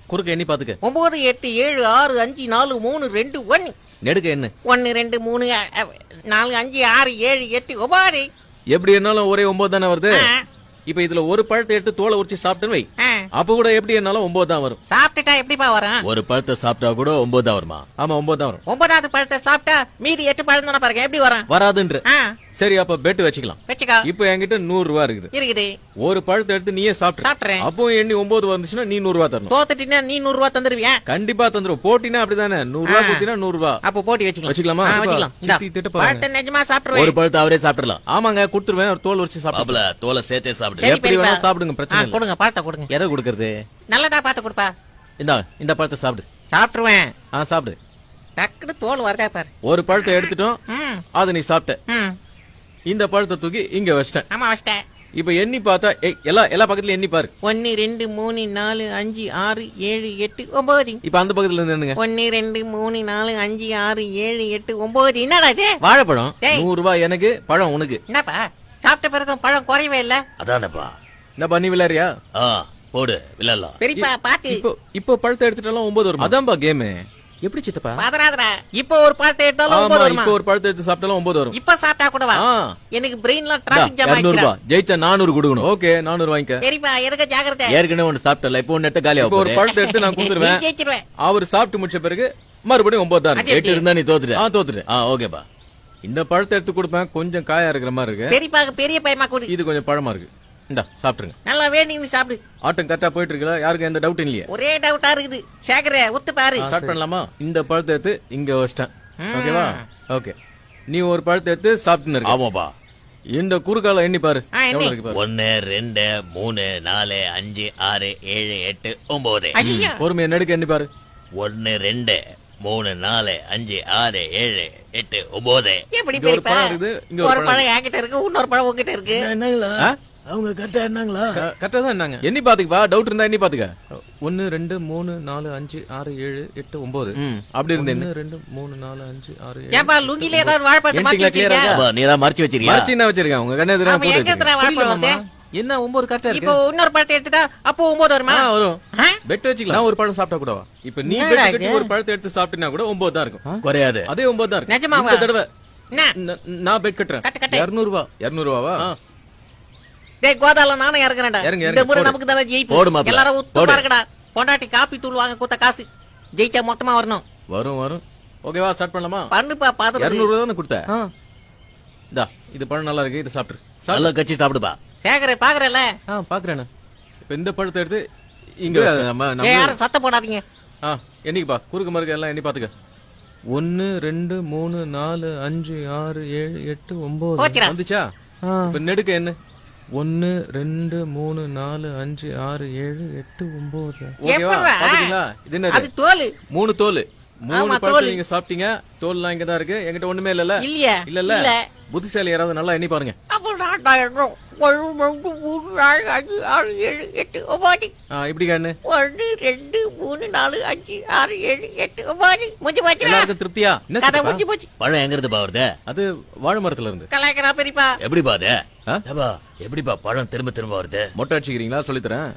குறுக்க எண்ணி பாத்துக்க. 9 8 7 6 5 4 3 2 1. நெடுக்க என்ன? 1 2 3 4 5 6 7 8 9. எப்படி என்னாலும் ஒரே 9 தானே வருது. இப்ப இதுல ஒரு பழத்தை எடுத்து தோலை உரிச்சு சாப்பிட்டுன்னு வை. அப்ப கூட எப்படி என்னாலும் 9 தான் வரும். சாப்பிட்டுட்டா எப்படிப்பா வரும்? ஒரு பழத்தை சாப்பிட்டா கூட 9 தான் வருமா? ஆமா 9 தான் வரும். 9வது பழத்தை சாப்பிட்டா மீதி 8 பழம் தானே பாருங்க, எப்படி வரும்? வராதுன்ற. சரி அப்ப பெட் வச்சுக்கலாம். வச்சுக்கோ. இப்ப என்கிட்ட 100 ரூபாய் இருக்குது. ஒரு பழத்தை எடுத்து நீயே சாப்பிட்டுறேன். அப்போ எண்ணி 9 வந்துச்சுன்னா நீ 100 ரூபாய் தரணும். தோத்துட்டீங்கன்னா நீ 100 ரூபாய் தந்துருவியா? கண்டிப்பா தந்துரும். போட்டினா அப்படிதானே, 100 ரூபாய் கொடுத்தீனா 100 ரூபாய். அப்போ போட்டி வச்சுக்கலாமா? பழத்தை நிஜமா சாப்பிடுவேன். ஒரு பழத்தை அவரே சாப்பிடலாம். ஆமாங்க கொடுத்துருவேன். ஒரு தோல் உரிச்சு சாப்பிடல. தோலை சேர்த்தே சாப்பிடு. எப்படி வேணா சாப்பிடுங்க, பிரச்சனை இல்ல. கொடுங்க பழத்தை கொடுங்க. எதை கொடுக்கறது? நல்லதா பார்த்து கொடுப்பா. இந்த பழத்தை சாப்பிடு. சாப்பிட்டுருவேன். சாப்பிடு. டக்குனு தோல் வரதா பாரு. ஒரு பழத்தை எடுத்துட்டோம், அதை நீ சாப்பிட்ட. இந்த பழத்தை தூக்கி இங்க வச்சிட்டேன். ஆமா வச்சிட்டேன். இப்ப எண்ணி பார்த்தா எல்லா பக்கத்துல எண்ணி பாரு. 1 2 3 4 5 6 7 8 9. இப்ப அந்த பக்கத்துல இருந்து என்னங்க? 1 2 3 4 5 6 7 8 9. என்னடா இது? வாழைப்பழம். 100 ரூபாய் எனக்கு, பழம் உனக்கு. என்னப்பா சாப்பிட்ட பிறகு பழம் குறையவே இல்ல? அதானப்பா. என்னப்பா நீ விளையாடுறியா? போடு விளையாடலாம். பெரியப்பா பாத்து. இப்போ பழத்தை எடுத்துட்டாலும் 9 வரும். அதான்பா கேம். எப்படி சித்தப்பா? பாதராதரா. இப்போ ஒரு பழத்தை எடுத்தாலும் 9 வரும். இப்போ ஒரு பழத்தை எடுத்து சாப்பிட்டாலும் 9 வரும். இப்ப சாப்பிட்டா கூட வா. எனக்கு பிரெயின்ல டிராபிக் ஜாம் ஆயிடுச்சு. 200 ரூபாய் ஜெயிச்சா 400 கொடுக்கணும். ஓகே 400 வாங்கிக்க. பெரியப்பா எனக்கு ஜாக்கிரதை. ஏற்கனவே ஒன்னு சாப்பிட்டல, இப்போ ஒன்னு எடுத்து காலியா போகுது. ஒரு பழத்தை எடுத்து நான் கொடுத்துருவேன். ஜெயிச்சிடுவேன். அவர் சாப்பிட்டு முடிச்ச பிறகு மறுபடியும் 9 தான். 8 இருந்தா நீ தோத்துட்ட. தோத்துட்ட. ஓகேப்பா. இந்த பழத்தை எடுத்து கொடுப்பேன். கொஞ்சம் காயா இருக்கிற மாதிரி இருக்கு. பெரியப்பா பெரிய பையமா கொடு. இது கொஞ்சம் பழமா இருக்கு. இந்தா சாப்பிட்டுருங்க. நல்லா வேணும்னு சாப்பிடு. ஆட்டம் கரெக்டா போயிட்டு இருக்குல்ல? யாருக்கு எந்த டவுட் இல்லையா? ஒரே டவுட்டா இருக்குது. சேகரே ஒத்து பாரு. ஸ்டார்ட் பண்ணலாமா? இந்த பழத்தை எடுத்து இங்க வச்சிட்டேன். ஓகேவா? ஓகே. நீ ஒரு பழத்தை எடுத்து சாப்பிட்டுன்னு இருக்க. ஆமாப்பா. இந்த குறுக்கால எண்ணி பாரு. எவ்வளவு இருக்கு பாரு. 1 2 3 4 5 6 7 8 9. பொறுமையா நெடுக்க எண்ணி பாரு. 1 2 3 4 5 6 7 8 9. எப்படி பெரியப்பா? ஒரு பழம் என்கிட்ட இருக்கு, இன்னொரு பழம் உங்ககிட்ட இருக்கு. என்னங்களா? அவங்க கரெக்டா என்னங்களா? கரெக்டா தான் என்னங்க? எண்ணி பாத்துக்கப்பா. டவுட் இருந்தா எண்ணி பாத்துக்க. 1 2 3 4 5 6 7 8 9. அப்படி இருந்து 1 2 3 4 5 6 7. ஏப்பா லுங்கில ஏதாவது வாழைப்பழம் மாத்தி வச்சிருக்கியா? நீ தான் மறைச்சு வச்சிருக்கியா? மறைச்சு என்ன வச்சிருக்கேன்? உங்க கண்ணே எதிரா போடு. எங்க எத்தனை வாழைப்பழம்? என்ன 9 கரெக்டா இருக்கு. இப்போ இன்னொரு பழத்தை எடுத்துட்டா அப்போ 9 வருமா? வரும். பெட் வச்சுக்கலாம். நான் ஒரு பழம் சாப்பிட்டா கூடவா? இப்ப நீ பெட் கட்டி ஒரு பழத்தை எடுத்து சாப்பிட்டினா கூட 9 தான் இருக்கும். குறையாது. அதே 9 தான் இருக்கு. நிஜமாவா? இந்த தடவை நான் பெட் கட்டுறேன். 200 ரூபாய். 200 ரூபாவா? டேய் கோதால நானே இறங்குறேன்டா. இந்த முறை நமக்கு தான ஜெயிப்பு. எல்லாரும் உத்து பாருங்கடா. பொண்டாட்டி காப்பி தூள் வாங்க கொடுத்த காசு ஜெயிச்சா மொத்தமா வரணும். வரும். ஓகேவா? ஸ்டார்ட் பண்ணலாமா? பண்ணுப்பா. 200 ரூபாய் தானே கொடுத்த. இந்தா இது பழம் நல்லா இருக்கு. இது சாப்பிடு. நல்லா கச்சி சாப்பிடுப்பா. சேகரே பாக்குறல? பாக்குறேன். இப்ப இந்த பழத்தை எடுத்து இங்க யாரும் சத்தம் போடாதீங்க. என்னைக்குப்பா குறுக்கு மறுக்க எல்லாம் எண்ணி பாத்துக்க. 1 2 3 4 5 6 7 8 9 வந்துச்சா? இப்ப நெடுக்க என்ன? 1 2 3 4 5 6 7 8 9. ஓகேவா? பாத்தீங்களா? இது என்ன? அது தோல். 3 தோல். 3 பழத்தை நீங்க சாப்பிட்டீங்க. தோல்லாம் இங்க தான் இருக்கு. என்கிட்ட ஒண்ணுமே இல்லல. இல்ல. புத்திசாலி யாராவது நல்லா எண்ணி பாருங்க. அப்போ நான் 1 2 3 4 5 6 7 8 9. இப்படி கண்ணு. 1 2 3 4 5 6 7 8 9. முடிஞ்சு போச்சு. எல்லாருக்கும் திருப்தியா? கதை முடிஞ்சு போச்சு. பழம் எங்க இருந்து வருது? அது வாழை மரத்துல இருந்து. கலாய்க்கிறா பெரியப்பா. எப்படிப்பா அது? எப்படிப்பா பழம் திரும்ப வருது? மொட்டை அடிச்சுக்கிறீங்களா? சொல்லித்தரேன்.